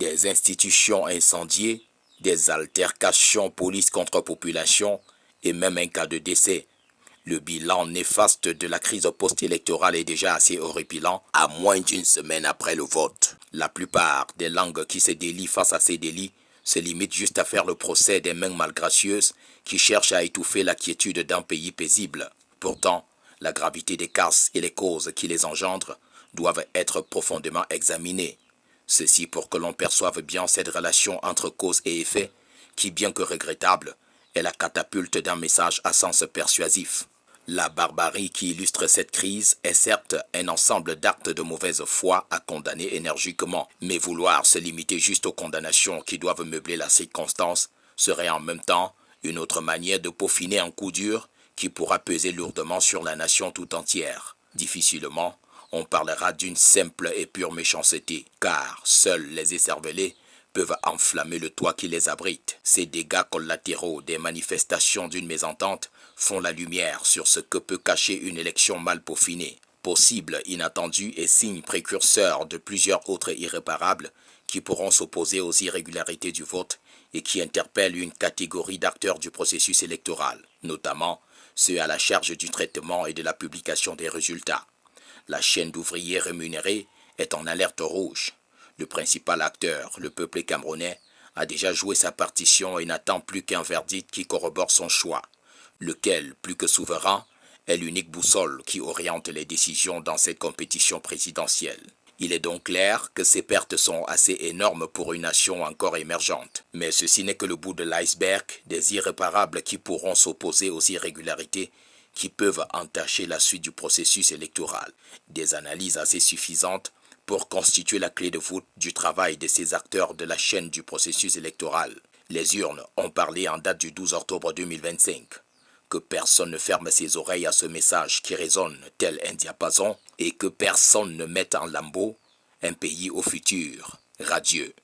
des institutions incendiées, des altercations police contre population et même un cas de décès. Le bilan néfaste de la crise post-électorale est déjà assez horripilant à moins d'une semaine après le vote. La plupart des langues qui se délient face à ces délits se limitent juste à faire le procès des mains malgracieuses qui cherchent à étouffer la quiétude d'un pays paisible. Pourtant, la gravité des casses et les causes qui les engendrent doivent être profondément examinées. Ceci pour que l'on perçoive bien cette relation entre cause et effet qui, bien que regrettable, est la catapulte d'un message à sens persuasif. La barbarie qui illustre cette crise est certes un ensemble d'actes de mauvaise foi à condamner énergiquement, mais vouloir se limiter juste aux condamnations qui doivent meubler la circonstance serait en même temps une autre manière de peaufiner un coup dur qui pourra peser lourdement sur la nation tout entière. Difficilement, on parlera d'une simple et pure méchanceté, car seuls les écervelés peuvent enflammer le toit qui les abrite. Ces dégâts collatéraux des manifestations d'une mésentente font la lumière sur ce que peut cacher une élection mal peaufinée, possible, inattendu et signe précurseur de plusieurs autres irréparables qui pourront s'opposer aux irrégularités du vote et qui interpellent une catégorie d'acteurs du processus électoral, notamment ceux à la charge du traitement et de la publication des résultats. La chaîne d'ouvriers rémunérés est en alerte rouge. Le principal acteur, le peuple camerounais, a déjà joué sa partition et n'attend plus qu'un verdict qui corrobore son choix, lequel, plus que souverain, est l'unique boussole qui oriente les décisions dans cette compétition présidentielle. Il est donc clair que ces pertes sont assez énormes pour une nation encore émergente. Mais ceci n'est que le bout de l'iceberg des irréparables qui pourront s'opposer aux irrégularités qui peuvent entacher la suite du processus électoral. Des analyses assez suffisantes pour constituer la clé de voûte du travail de ces acteurs de la chaîne du processus électoral. Les urnes ont parlé en date du 12 octobre 2025. Que personne ne ferme ses oreilles à ce message qui résonne tel un diapason et que personne ne mette en lambeaux un pays au futur radieux.